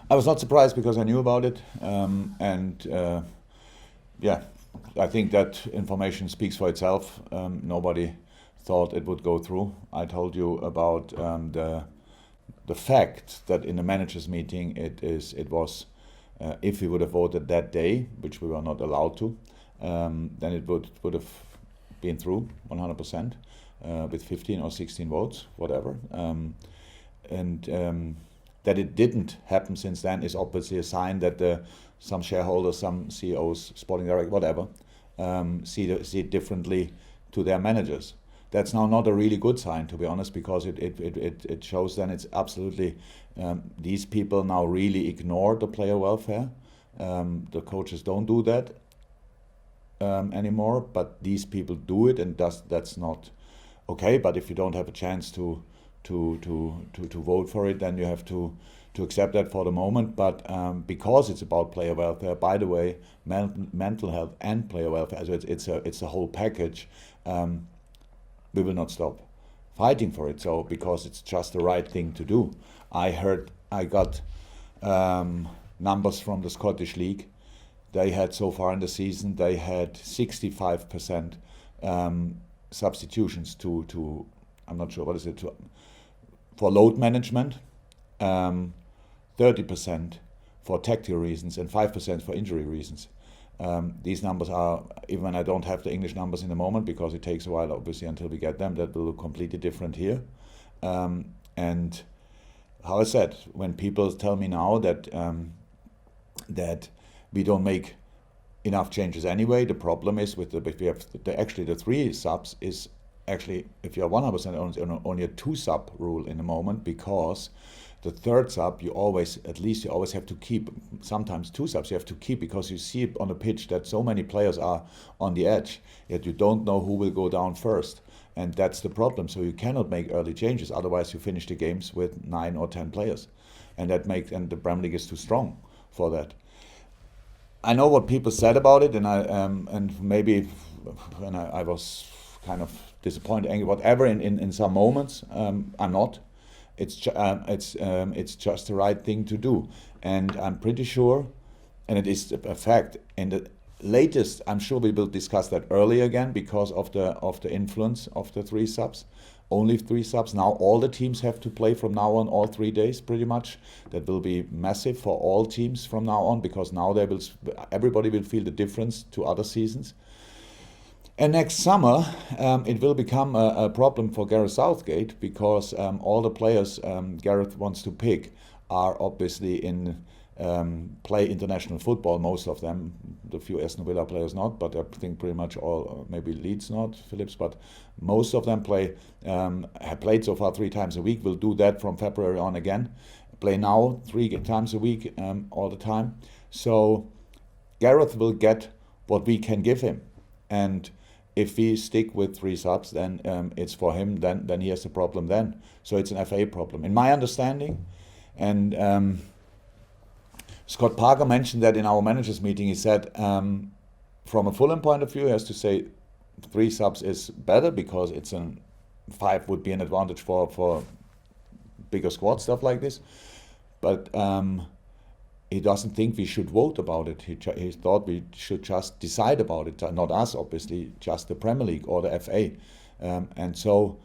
I was not surprised because I knew about it, yeah, I think that information speaks for itself. Nobody thought it would go through. I told you about the fact that in the managers' meeting it was if we would have voted that day, which we were not allowed to, then it would have been through 100% with 15 or 16 votes, whatever. And that it didn't happen since then is obviously a sign that some shareholders, some CEOs, sporting directors, whatever, see it differently to their managers. That's now not a really good sign, to be honest, because it shows then it's absolutely these people now really ignore the player welfare. The coaches don't do that anymore, but these people do it, and that's not okay. But if you don't have a chance to vote for it, then you have to accept that for the moment. But because it's about player welfare, by the way, mental health and player welfare, so it's a whole package. We will not stop fighting for it. So because it's just the right thing to do. I got numbers from the Scottish League. They had so far in the season, they had 65% substitutions to I'm not sure what is it for load management, 30% for tactical reasons, and 5% for injury reasons. These numbers are, even when I don't have the English numbers in the moment, because it takes a while, obviously, until we get them, that will look completely different here. And how I said, when people tell me now that that we don't make enough changes anyway, the problem is if we have the 3 subs is actually, if you're 100% only a 2 sub rule in the moment, because the 3rd sub you always have to keep. Sometimes 2 subs you have to keep because you see on the pitch that so many players are on the edge, yet you don't know who will go down first. And that's the problem. So you cannot make early changes, otherwise you finish the games with 9 or 10 players. And the Premier League is too strong for that. I know what people said about it, and maybe when I was kind of disappointed, angry, whatever, in some moments. I'm not. It's just the right thing to do, and I'm pretty sure, and it is a fact. In the latest, I'm sure we will discuss that early again because of the influence of the 3 subs. Only 3 subs. Now all the teams have to play from now on all 3 days, pretty much. That will be massive for all teams from now on, because now everybody will feel the difference to other seasons. And next summer, it will become a problem for Gareth Southgate, because all the players Gareth wants to pick are obviously play international football, most of them. The few Aston Villa players not, but I think pretty much all, maybe Leeds not, Phillips, but most of them have played so far 3 times a week, will do that from February on again. Play now 3 times a week all the time. So Gareth will get what we can give him. And if we stick with 3 subs, then it's for him, then he has a problem then. So it's an FA problem. In my understanding, and Scott Parker mentioned that in our managers meeting. He said, from a Fulham point of view, he has to say 3 subs is better because 5 would be an advantage for bigger squad stuff like this. But he doesn't think we should vote about it. He thought we should just decide about it. Not us, obviously, just the Premier League or the FA. And so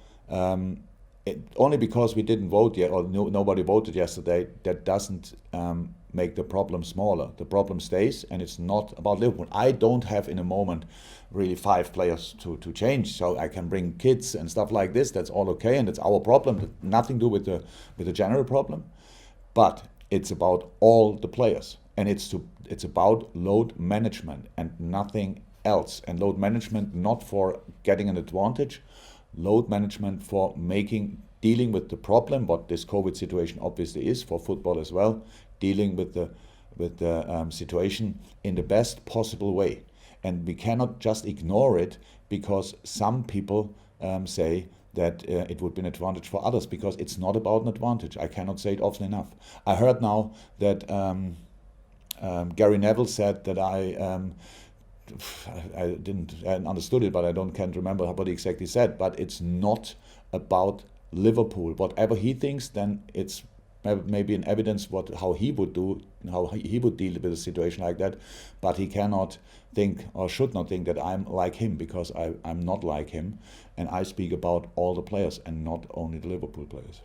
only because we didn't vote yet, or nobody voted yesterday, that doesn't make the problem smaller. The problem stays, and it's not about Liverpool. I don't have in a moment really 5 players to change, so I can bring kids and stuff like this. That's all okay, and it's our problem. Nothing to do with the general problem, but it's about all the players, and it's about load management and nothing else. And load management not for getting an advantage, load management for dealing with the problem, what this COVID situation obviously is for football as well, dealing with the situation in the best possible way. And we cannot just ignore it because some people say that it would be an advantage for others, because it's not about an advantage. I cannot say it often enough. I heard now that Gary Neville said that I understood it, but I can't remember what he exactly said. But it's not about Liverpool. Whatever he thinks, then it's maybe an evidence how he would deal with a situation like that, but he cannot think or should not think that I'm like him, because I'm not like him, and I speak about all the players and not only the Liverpool players.